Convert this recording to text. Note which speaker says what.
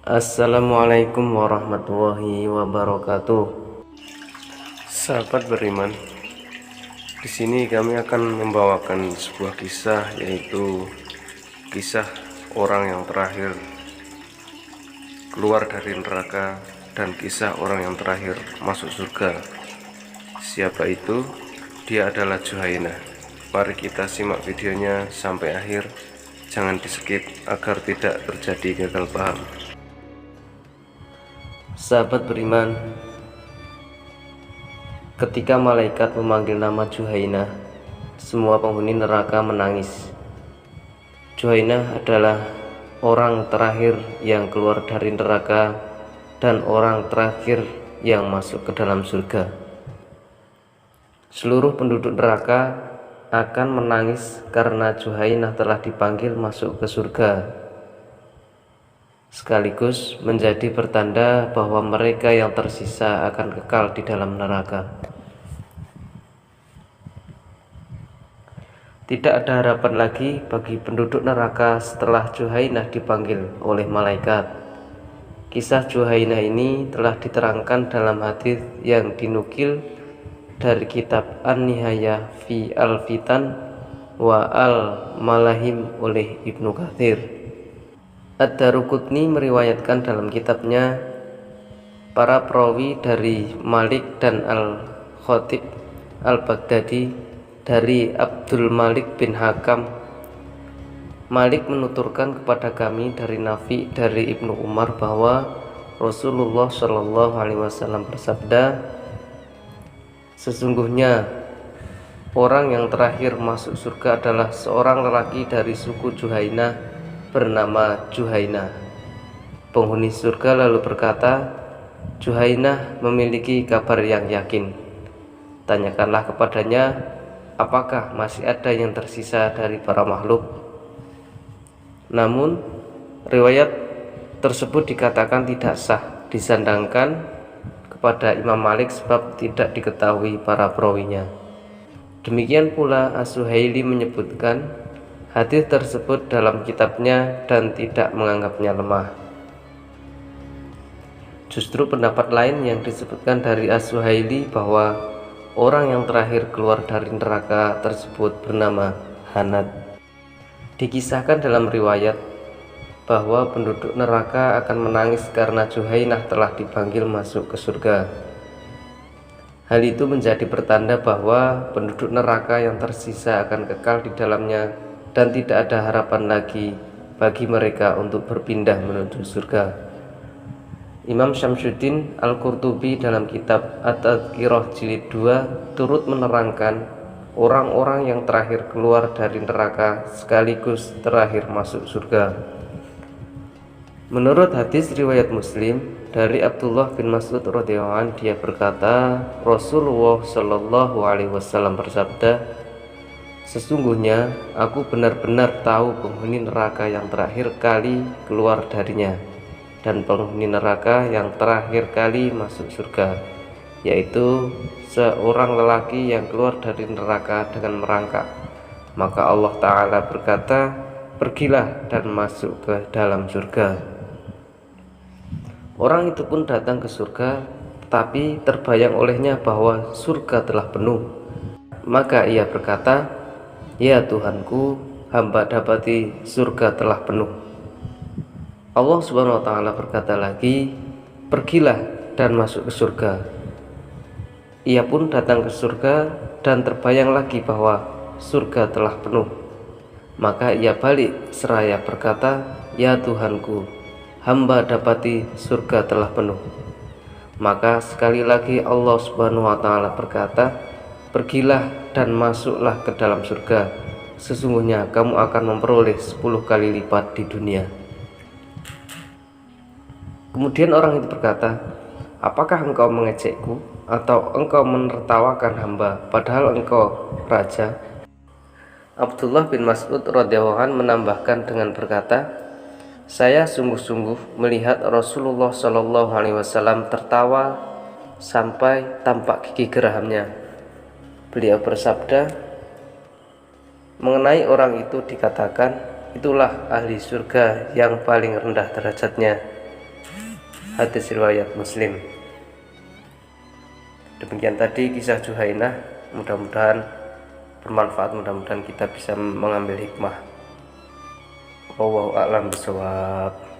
Speaker 1: Assalamualaikum warahmatullahi wabarakatuh. Sahabat beriman, di sini kami akan membawakan sebuah kisah, yaitu kisah orang yang terakhir keluar dari neraka dan kisah orang yang terakhir masuk surga. Siapa itu? Dia adalah Juhainah. Mari kita simak videonya sampai akhir. Jangan di skip agar tidak terjadi gagal paham. Sahabat beriman, ketika malaikat memanggil nama Juhainah, semua penghuni neraka menangis. Juhainah adalah orang terakhir yang keluar dari neraka dan orang terakhir yang masuk ke dalam surga. Seluruh penduduk neraka akan menangis karena Juhainah telah dipanggil masuk ke surga, sekaligus menjadi pertanda bahwa mereka yang tersisa akan kekal di dalam neraka. Tidak ada harapan lagi bagi penduduk neraka setelah Juhainah dipanggil oleh malaikat. Kisah Juhainah ini telah diterangkan dalam hadis yang dinukil dari kitab An-Nihayah fi Al-Fitan wa Al-Malahim oleh Ibnu Katsir. Ad-Daruqutni meriwayatkan dalam kitabnya para perawi dari Malik dan Al-Khatib Al-Baghdadi dari Abdul Malik bin Hakam. Malik menuturkan kepada kami dari Nafi dari Ibnu Umar bahwa Rasulullah Shallallahu Alaihi Wasallam bersabda, sesungguhnya orang yang terakhir masuk surga adalah seorang lelaki dari suku Juhainah bernama Juhainah. Penghuni surga lalu berkata, Juhainah memiliki kabar yang yakin. Tanyakanlah kepadanya, apakah masih ada yang tersisa dari para makhluk. Namun riwayat tersebut dikatakan tidak sah, disandangkan kepada Imam Malik sebab tidak diketahui para perawinya. Demikian pula As-Suhaili menyebutkan hadis tersebut dalam kitabnya dan tidak menganggapnya lemah. Justru pendapat lain yang disebutkan dari As-Suhaili bahwa orang yang terakhir keluar dari neraka tersebut bernama Hanad. Dikisahkan dalam riwayat bahwa penduduk neraka akan menangis karena Juhainah telah dipanggil masuk ke surga. Hal itu menjadi pertanda bahwa penduduk neraka yang tersisa akan kekal di dalamnya dan tidak ada harapan lagi bagi mereka untuk berpindah menuju surga. Imam Syamsuddin Al-Qurtubi dalam kitab At-Tadhkirah jilid 2 turut menerangkan orang-orang yang terakhir keluar dari neraka sekaligus terakhir masuk surga. Menurut hadis riwayat Muslim dari Abdullah bin Mas'ud radhiyallahu anhu, dia berkata, Rasulullah Shallallahu Alaihi Wasallam bersabda, sesungguhnya aku benar-benar tahu penghuni neraka yang terakhir kali keluar darinya dan penghuni neraka yang terakhir kali masuk surga, yaitu seorang lelaki yang keluar dari neraka dengan merangkak. Maka Allah Ta'ala berkata, pergilah dan masuk ke dalam surga. Orang itu pun datang ke surga, tetapi terbayang olehnya bahwa surga telah penuh. Maka ia berkata, ya Tuhanku, hamba dapati surga telah penuh. Allah Subhanahu wa Ta'ala berkata lagi, pergilah dan masuk ke surga. Ia pun datang ke surga dan terbayang lagi bahwa surga telah penuh. Maka ia balik seraya berkata, ya Tuhanku, hamba dapati surga telah penuh. Maka sekali lagi Allah Subhanahu wa Ta'ala berkata, pergilah dan masuklah ke dalam surga, sesungguhnya kamu akan memperoleh 10 kali lipat di dunia. Kemudian orang itu berkata, apakah engkau mengejekku atau engkau menertawakan hamba padahal engkau raja? Abdullah bin Mas'ud radhiyallahu anhu menambahkan dengan berkata, saya sungguh-sungguh melihat Rasulullah Shallallahu Alaihi Wasallam tertawa sampai tampak gigi gerahamnya. Beliau bersabda, mengenai orang itu dikatakan, itulah ahli surga yang paling rendah derajatnya. Hadis riwayat Muslim. Demikian tadi kisah Juhainah, mudah-mudahan bermanfaat, mudah-mudahan kita bisa mengambil hikmah. Wallahu a'lam bishawab.